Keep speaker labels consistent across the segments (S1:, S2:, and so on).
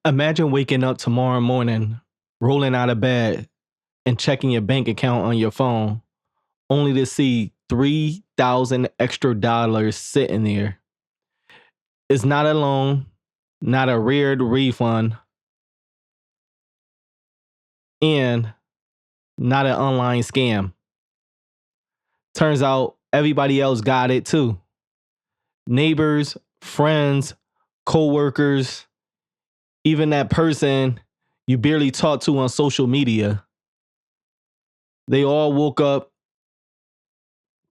S1: Imagine waking up tomorrow morning, rolling out of bed, and checking your bank account on your phone, only to see 3,000 extra dollars sitting there. It's not a loan, not a weird refund, and not an online scam. Turns out everybody else got it too. Neighbors, friends, coworkers, even that person you barely talk to on social media. They all woke up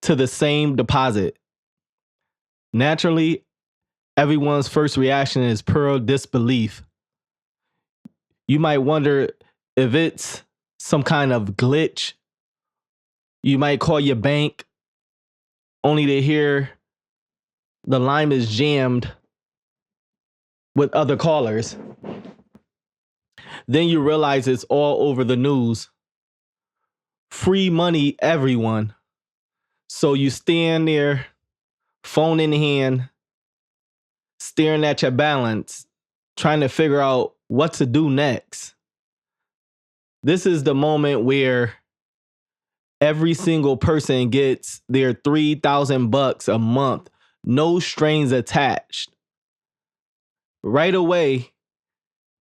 S1: to the same deposit. Naturally, everyone's first reaction is pure disbelief. You might wonder if it's some kind of glitch. You might call your bank only to hear the line is jammed with other callers. Then you realize it's all over the news. Free money, everyone. So you stand there, phone in hand, staring at your balance, trying to figure out what to do next. This is the moment where every single person gets their $3,000 a month, no strings attached. Right away,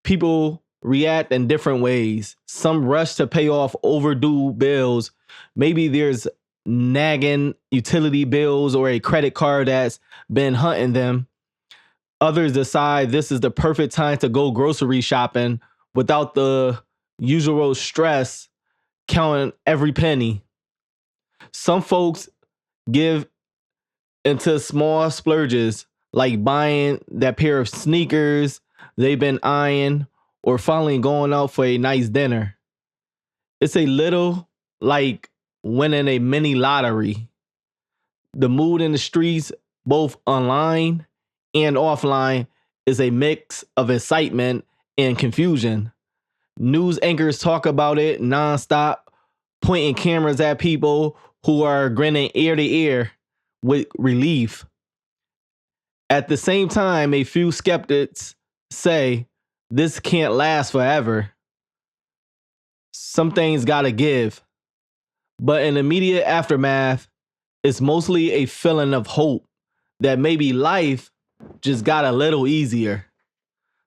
S1: people react in different ways. Some rush to pay off overdue bills. Maybe there's nagging utility bills or a credit card that's been hunting them. Others decide this is the perfect time to go grocery shopping without the usual stress counting every penny. Some folks give into small splurges like buying that pair of sneakers they've been eyeing or finally going out for a nice dinner. It's a little like winning a mini lottery. The mood in the streets, both online and offline, is a mix of excitement and confusion. News anchors talk about it nonstop, pointing cameras at people who are grinning ear to ear with relief. At the same time, a few skeptics say this can't last forever. Some things gotta give. But in immediate aftermath, it's mostly a feeling of hope that maybe life just got a little easier.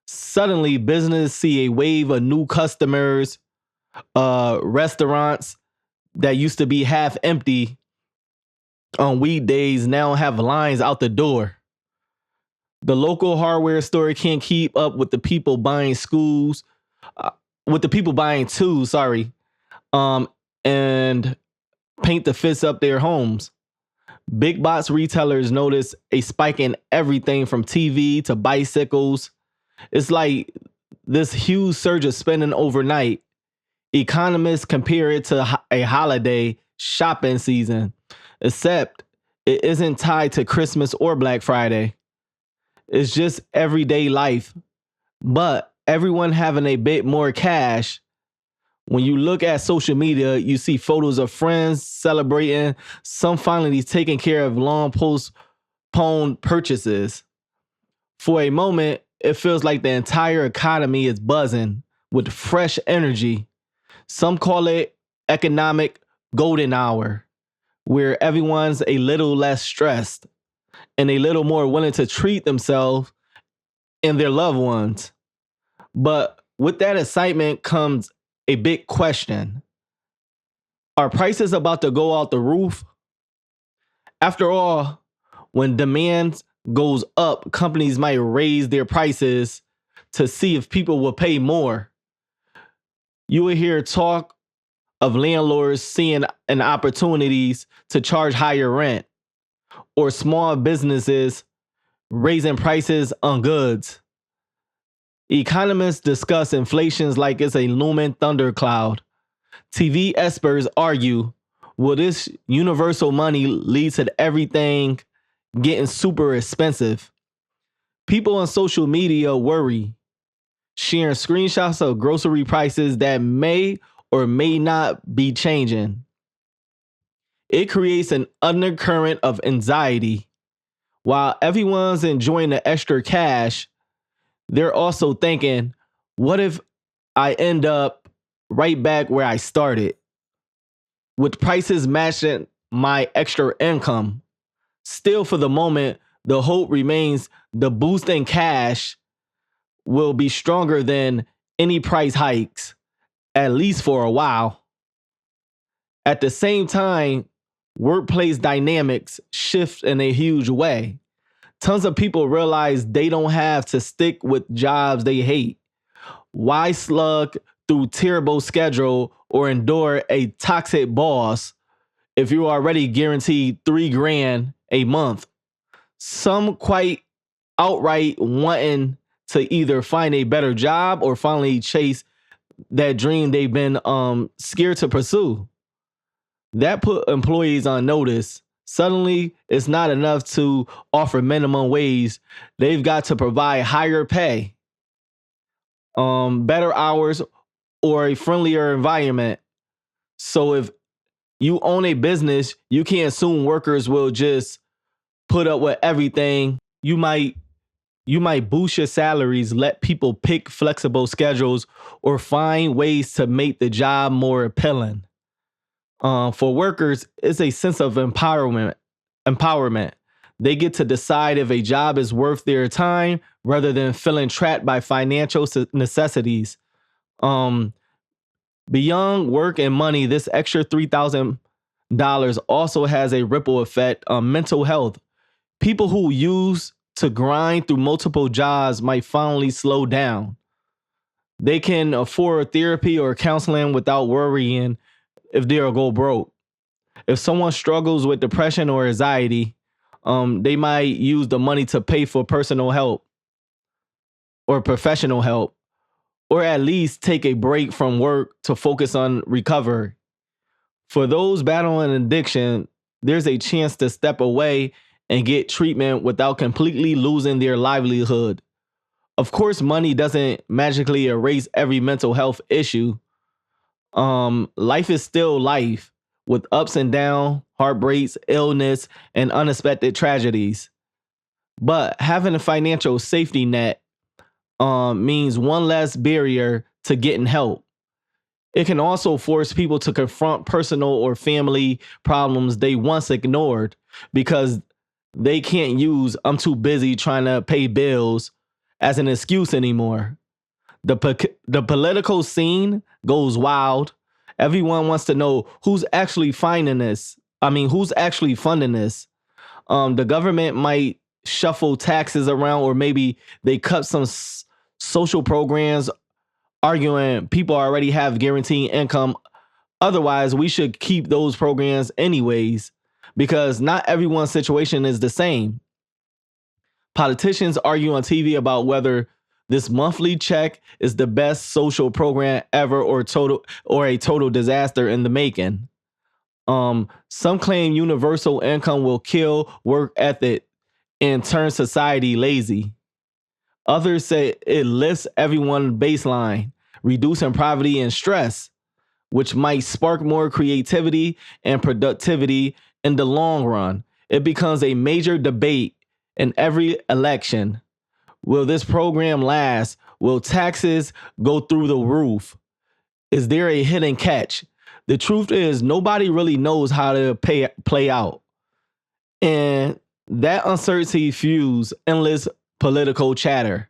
S1: Suddenly, business see a wave of new customers, restaurants that used to be half empty on weekdays now have lines out the door. The local hardware store can't keep up with the people buying with the people buying tools, and paint to fix up their homes. Big box retailers notice a spike in everything from TV to bicycles. It's like this huge surge of spending overnight. Economists compare it to a holiday shopping season, except it isn't tied to Christmas or Black Friday. It's just everyday life. But everyone having a bit more cash. When you look at social media, you see photos of friends celebrating, some finally taking care of long postponed purchases. For a moment, it feels like the entire economy is buzzing with fresh energy. Some call it economic golden hour, where everyone's a little less stressed and a little more willing to treat themselves and their loved ones. But with that excitement comes a big question. Are prices about to go out the roof? After all, when demand goes up, companies might raise their prices to see if people will pay more. You will hear talk of landlords seeing an opportunities to charge higher rent, or small businesses raising prices on goods. Economists discuss inflation like it's a looming thundercloud. TV experts argue, will this universal money lead to everything getting super expensive? People on social media worry, sharing screenshots of grocery prices that may or may not be changing. It creates an undercurrent of anxiety. While everyone's enjoying the extra cash, they're also thinking, What if I end up right back where I started with prices matching my extra income? Still, for the moment, the hope remains the boost in cash will be stronger than any price hikes, at least for a while. At the same time, workplace dynamics shift in a huge way. Tons of people realize they don't have to stick with jobs they hate. Why slug through terrible schedule or endure a toxic boss if you're already guaranteed $3,000 a month? Some quite outright wanting to either find a better job or finally chase that dream they've been scared to pursue. That put employees on notice. Suddenly, it's not enough to offer minimum wage. They've got to provide higher pay, better hours, or a friendlier environment. So if you own a business, you can't assume workers will just put up with everything. You might boost your salaries, let people pick flexible schedules, or find ways to make the job more appealing. For workers, it's a sense of empowerment. Empowerment. They get to decide if a job is worth their time rather than feeling trapped by financial necessities. Um, Beyond work and money, this extra $3,000 also has a ripple effect on mental health. People who use to grind through multiple jobs might finally slow down. They can afford therapy or counseling without worrying if they'll go broke. If someone struggles with depression or anxiety, they might use the money to pay for personal help or professional help, or at least take a break from work to focus on recovery. For those battling addiction, there's a chance to step away and get treatment without completely losing their livelihood. Of course, money doesn't magically erase every mental health issue. Life is still life with ups and downs, heartbreaks, illness, and unexpected tragedies. But having a financial safety net means one less barrier to getting help. It can also force people to confront personal or family problems they once ignored because they can't use "I'm too busy trying to pay bills" as an excuse anymore. The political scene goes wild. Everyone wants to know who's actually finding this. Who's actually funding this? The government might shuffle taxes around, or maybe they cut some social programs, arguing people already have guaranteed income. Otherwise, we should keep those programs anyways, because not everyone's situation is the same. Politicians argue on TV about whether this monthly check is the best social program ever or a total disaster in the making. Some claim universal income will kill work ethic and turn society lazy. Others say it lifts everyone baseline, reducing poverty and stress, which might spark more creativity and productivity in the long run. It becomes a major debate in every election. Will this program last? Will taxes go through the roof? Is there a hidden catch? The truth is, nobody really knows how to play out. And that uncertainty fuels endless political chatter.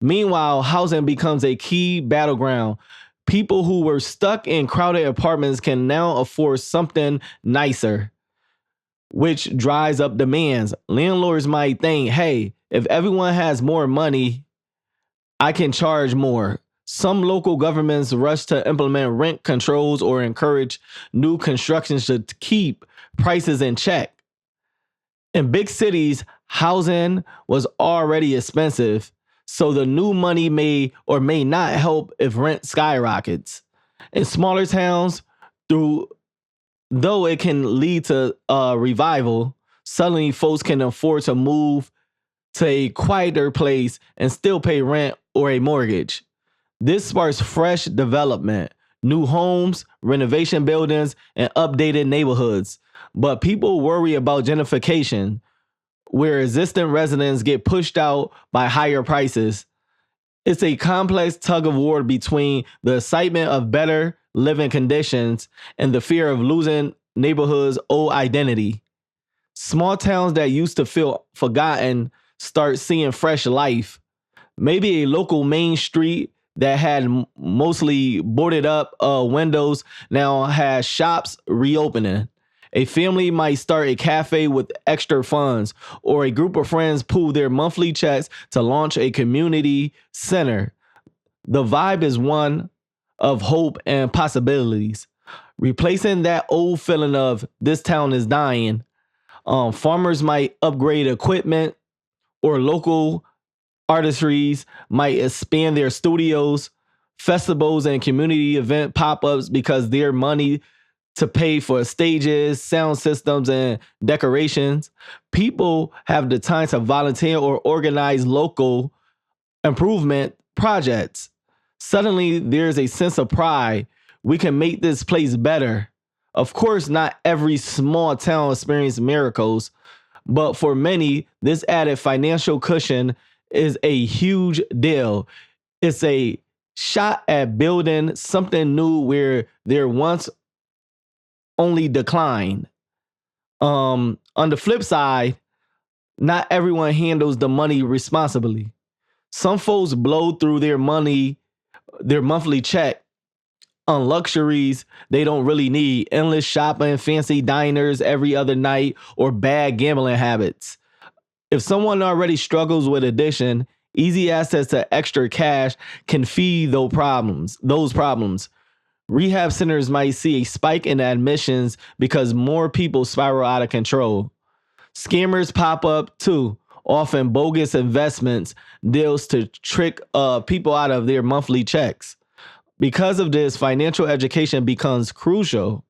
S1: Meanwhile, housing becomes a key battleground. People who were stuck in crowded apartments can now afford something nicer, which drives up demands. Landlords might think, hey, if everyone has more money, I can charge more. Some local governments rush to implement rent controls or encourage new constructions to keep prices in check. In big cities, housing was already expensive, so the new money may or may not help if rent skyrockets. In smaller towns, though it can lead to a revival, suddenly folks can afford to move to a quieter place and still pay rent or a mortgage. This sparks fresh development, new homes, renovation buildings, and updated neighborhoods. But people worry about gentrification, where existing residents get pushed out by higher prices. It's a complex tug of war between the excitement of better living conditions and the fear of losing neighborhoods' old identity. Small towns that used to feel forgotten start seeing fresh life. Maybe a local main street that had mostly boarded up windows now has shops reopening. A family might start a cafe with extra funds, or a group of friends pool their monthly checks to launch a community center. The vibe is one of hope and possibilities, replacing that old feeling of this town is dying. Farmers might upgrade equipment, or local artistries might expand their studios. Festivals and community event pop-ups because their money to pay for stages, sound systems, and decorations. People have the time to volunteer or organize local improvement projects. Suddenly, there's a sense of pride. We can make this place better. Of course, not every small town experiences miracles, but for many, this added financial cushion is a huge deal. It's a shot at building something new where there once only decline. On the flip side, not everyone handles the money responsibly. Some folks blow through their monthly check on luxuries they don't really need, endless shopping, fancy diners every other night, or bad gambling habits. If someone already struggles with addiction, easy access to extra cash can feed those problems. Rehab centers might see a spike in admissions because more people spiral out of control. Scammers pop up too, often bogus investments deals to trick people out of their monthly checks. Because of this, financial education becomes crucial.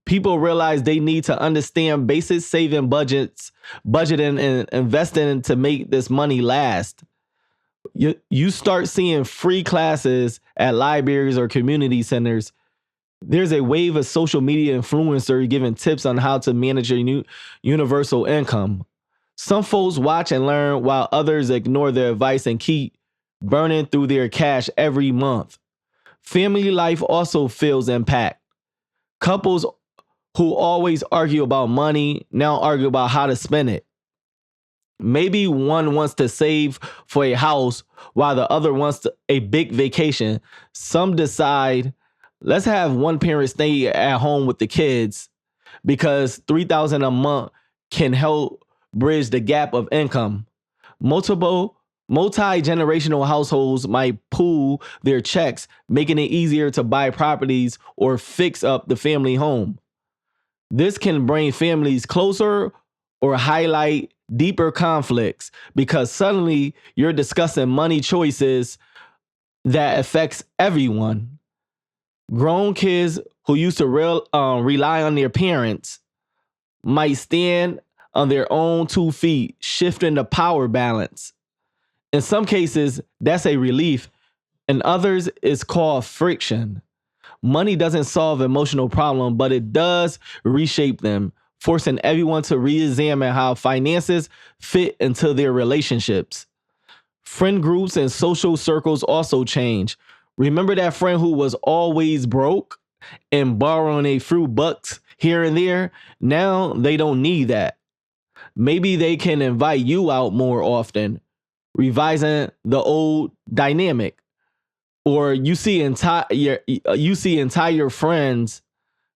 S1: People realize they need to understand basic saving budgeting and investing to make this money last. You start seeing free classes at libraries or community centers. There's a wave of social media influencers giving tips on how to manage your universal income. Some folks watch and learn while others ignore their advice and keep burning through their cash every month. Family life also feels impact. Couples who always argue about money now argue about how to spend it. Maybe one wants to save for a house while the other wants a big vacation. Some decide, let's have one parent stay at home with the kids because 3,000 a month can help bridge the gap of income. Multiple multi-generational households might pool their checks, making it easier to buy properties or fix up the family home. This can bring families closer or highlight deeper conflicts because suddenly you're discussing money choices that affects everyone. Grown kids who used to rely on their parents might stand on their own 2 feet, shifting the power balance. In some cases, that's a relief. In others, it's called friction. Money doesn't solve emotional problems, but it does reshape them, forcing everyone to re-examine how finances fit into their relationships. Friend groups and social circles also change. Remember that friend who was always broke and borrowing a few bucks here and there? Now they don't need that. Maybe they can invite you out more often, revising the old dynamic. Or you see entire friends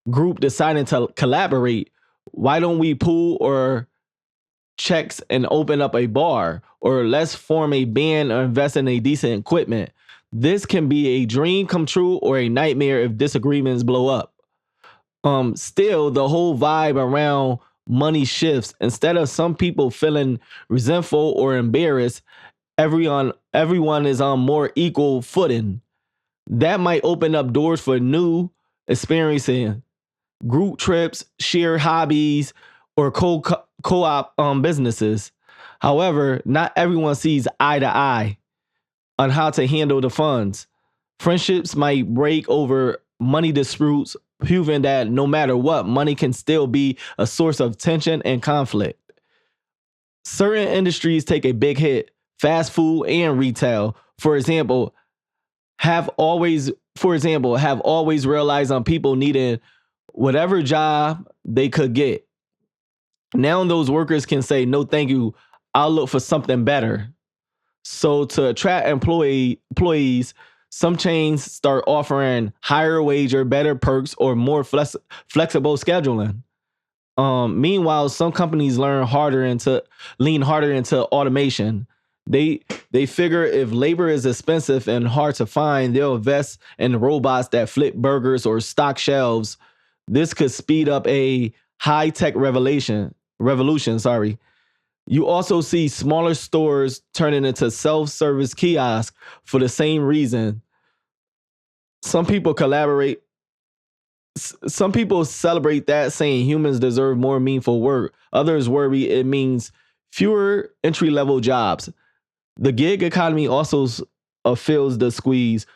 S1: group deciding to collaborate. Why don't we pool or checks and open up a bar? Or let's form a band or invest in a decent equipment. This can be a dream come true or a nightmare if disagreements blow up. Still, the whole vibe around money shifts. Instead of some people feeling resentful or embarrassed, everyone is on more equal footing. That might open up doors for new experiencing group trips, shared hobbies, or co-op businesses. However, not everyone sees eye to eye on how to handle the funds. Friendships might break over money disputes, proving that no matter what, money can still be a source of tension and conflict. Certain industries take a big hit, fast food and retail. For example, have always realized on people needing whatever job they could get. Now those workers can say, no, thank you. I'll look for something better. So to attract employees, some chains start offering higher wage or better perks or more flexible scheduling. Meanwhile, some companies lean harder into automation. They figure if labor is expensive and hard to find, they'll invest in robots that flip burgers or stock shelves. This could speed up a high tech revolution. Sorry. You also see smaller stores turning into self-service kiosks for the same reason. Some people collaborate. Some people celebrate that, saying humans deserve more meaningful work. Others worry it means fewer entry-level jobs. The gig economy also feels the squeeze.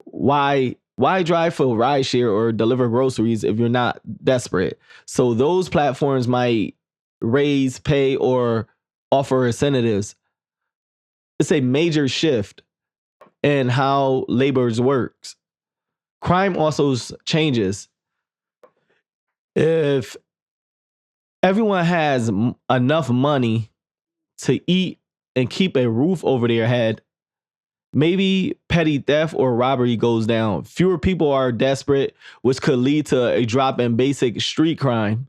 S1: Why drive for rideshare or deliver groceries if you're not desperate? So those platforms might raise pay or offer incentives. It's a major shift in how labor works. Crime also changes. If everyone has enough money to eat and keep a roof over their head, maybe petty theft or robbery goes down. Fewer people are desperate, which could lead to a drop in basic street crime.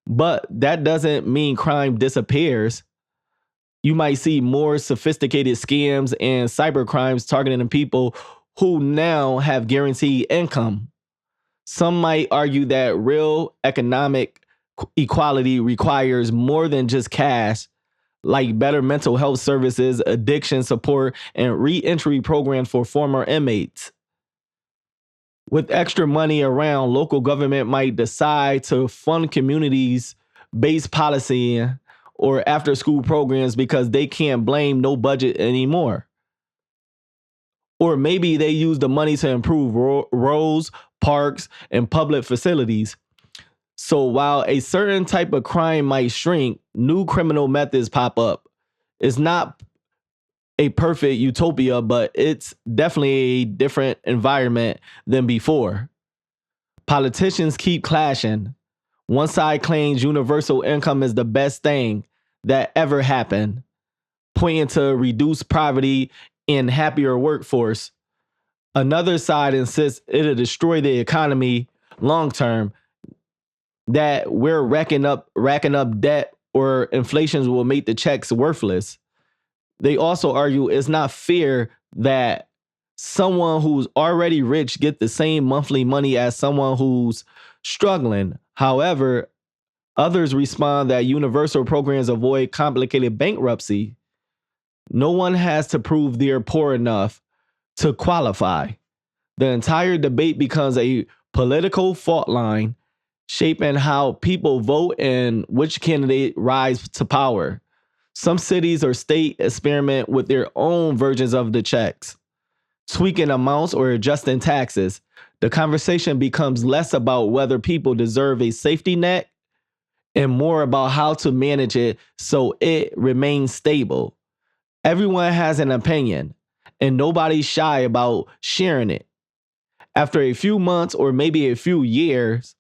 S1: But that doesn't mean crime disappears. You might see more sophisticated scams and cyber crimes targeting people who now have guaranteed income. Some might argue that real economic equality requires more than just cash, like better mental health services, addiction support, and re-entry programs for former inmates. With extra money around, local government might decide to fund communities-based policy or after-school programs because they can't blame no budget anymore. Or maybe they use the money to improve roads, parks, and public facilities. So while a certain type of crime might shrink, new criminal methods pop up. It's not a perfect utopia, but it's definitely a different environment than before. Politicians keep clashing. One side claims universal income is the best thing that ever happened, pointing to reduced poverty and happier workforce. Another side insists it'll destroy the economy long term, that we're racking up debt or inflation will make the checks worthless. They also argue it's not fair that someone who's already rich get the same monthly money as someone who's struggling. However, others respond that universal programs avoid complicated bankruptcy. No one has to prove they're poor enough to qualify. The entire debate becomes a political fault line, shaping how people vote and which candidate rise to power. Some cities or states experiment with their own versions of the checks, tweaking amounts or adjusting taxes. The conversation becomes less about whether people deserve a safety net and more about how to manage it so it remains stable. Everyone has an opinion, and nobody's shy about sharing it. After a few months or maybe a few years,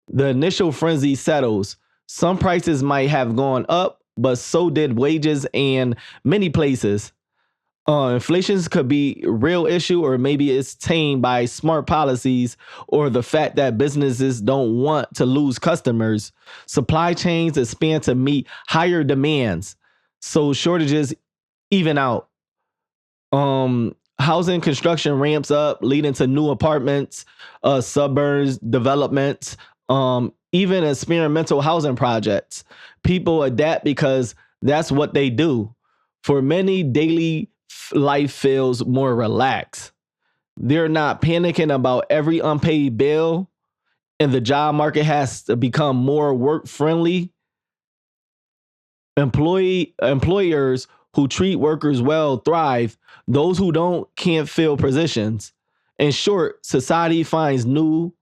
S1: the initial frenzy settles. Some prices might have gone up, but so did wages and many places. Inflation could be a real issue, or maybe it's tamed by smart policies or the fact that businesses don't want to lose customers. Supply chains expand to meet higher demands, so shortages even out. Housing construction ramps up, leading to new apartments, suburbs developments, even experimental housing projects. People adapt because that's what they do. For many, daily life feels more relaxed. They're not panicking about every unpaid bill, and the job market has to become more work friendly. Employers who treat workers well thrive. Those who don't can't fill positions. In short, society finds new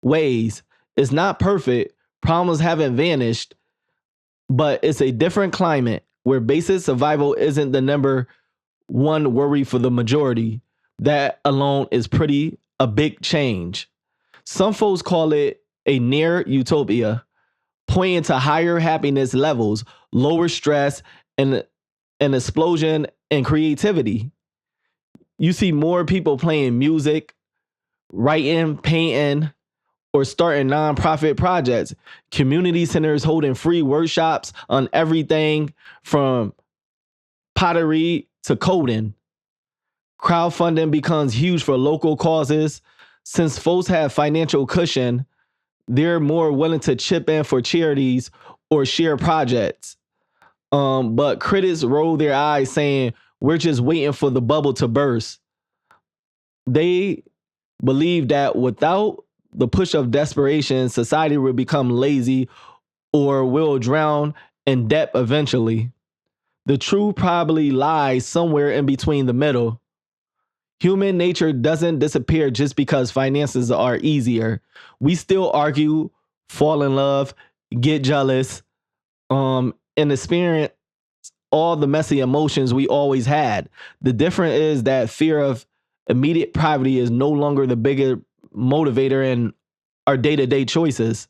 S1: ways. It's not perfect. Problems haven't vanished, but it's a different climate where basic survival isn't the number one worry for the majority. That alone is a big change. Some folks call it a near utopia, pointing to higher happiness levels, lower stress, and an explosion in creativity. You see more people playing music, writing, painting, or starting nonprofit projects. Community centers holding free workshops on everything from pottery to coding. Crowdfunding becomes huge for local causes. Since folks have financial cushion, they're more willing to chip in for charities or share projects. But critics roll their eyes saying, we're just waiting for the bubble to burst. They believe that without the push of desperation, society will become lazy or will drown in debt eventually. The truth probably lies somewhere in between the middle. Human nature doesn't disappear just because finances are easier. We still argue, fall in love, get jealous, and experience all the messy emotions we always had. The difference is that fear of immediate poverty is no longer the bigger motivator in our day-to-day choices.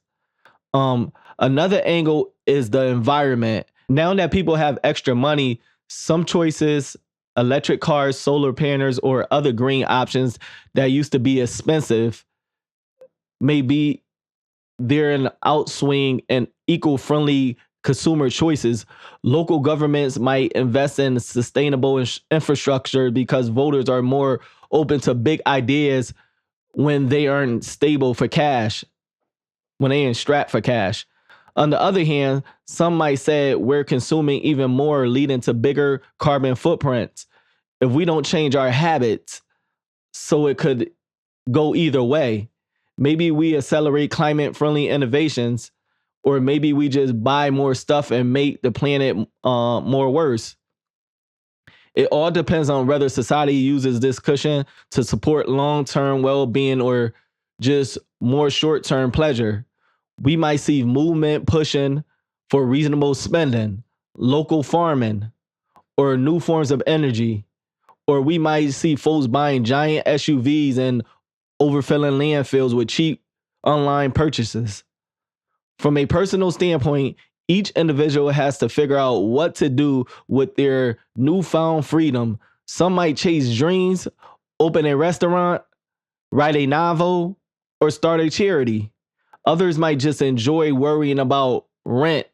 S1: Another angle is the environment. Now that people have extra money, some choices, electric cars, solar panels, or other green options that used to be expensive, maybe they're an outswing and eco-friendly consumer choices. Local governments might invest in sustainable infrastructure because voters are more open to big ideas when they aren't stable for cash, when they ain't strapped for cash. On the other hand, some might say we're consuming even more, leading to bigger carbon footprints. If we don't change our habits, so it could go either way. Maybe we accelerate climate friendly innovations, or maybe we just buy more stuff and make the planet more worse. It all depends on whether society uses this cushion to support long term well being or just more short term pleasure. We might see movement pushing for reasonable spending, local farming, or new forms of energy. Or we might see folks buying giant SUVs and overfilling landfills with cheap online purchases. From a personal standpoint, each individual has to figure out what to do with their newfound freedom. Some might chase dreams, open a restaurant, write a novel, or start a charity. Others might just enjoy worrying about rent.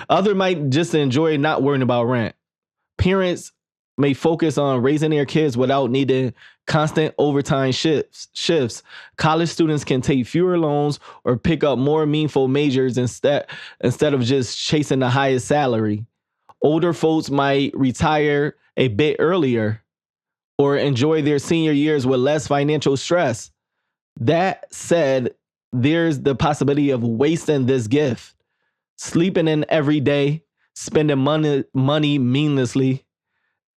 S1: Others might just enjoy not worrying about rent. Parents may focus on raising their kids without needing constant overtime shifts. College students can take fewer loans or pick up more meaningful majors instead of just chasing the highest salary. Older folks might retire a bit earlier or enjoy their senior years with less financial stress. That said, there's the possibility of wasting this gift, sleeping in every day, spending money meaninglessly,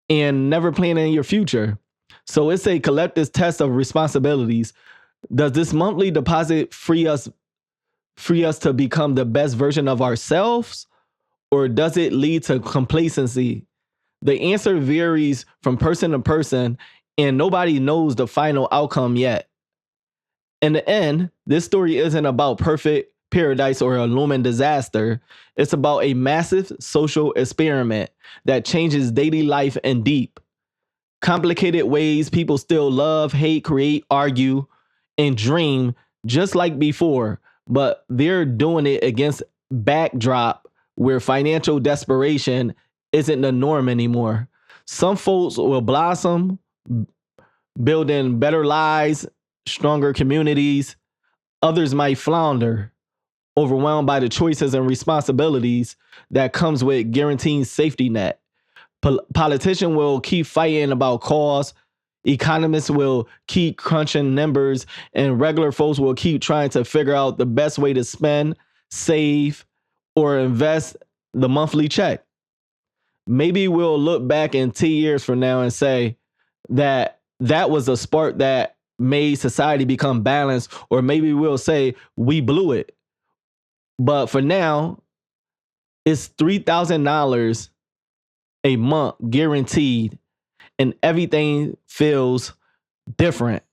S1: and never planning your future. So it's a collective test of responsibilities. Does this monthly deposit free us to become the best version of ourselves, or does it lead to complacency? The answer varies from person to person, and nobody knows the final outcome yet. In the end, this story isn't about perfect paradise or a looming disaster. It's about a massive social experiment that changes daily life in deep, complicated ways. People still love, hate, create, argue, and dream just like before, but they're doing it against backdrop where financial desperation isn't the norm anymore. Some folks will blossom, building better lives, stronger communities. Others might flounder, overwhelmed by the choices and responsibilities that comes with guaranteeing safety net. Politicians will keep fighting about cause. Economists will keep crunching numbers, and regular folks will keep trying to figure out the best way to spend, save, or invest the monthly check. Maybe we'll look back in 10 years from now and say that was a spark that made society become balanced, or maybe we'll say we blew it. But for now, it's $3,000 a month guaranteed, and everything feels different.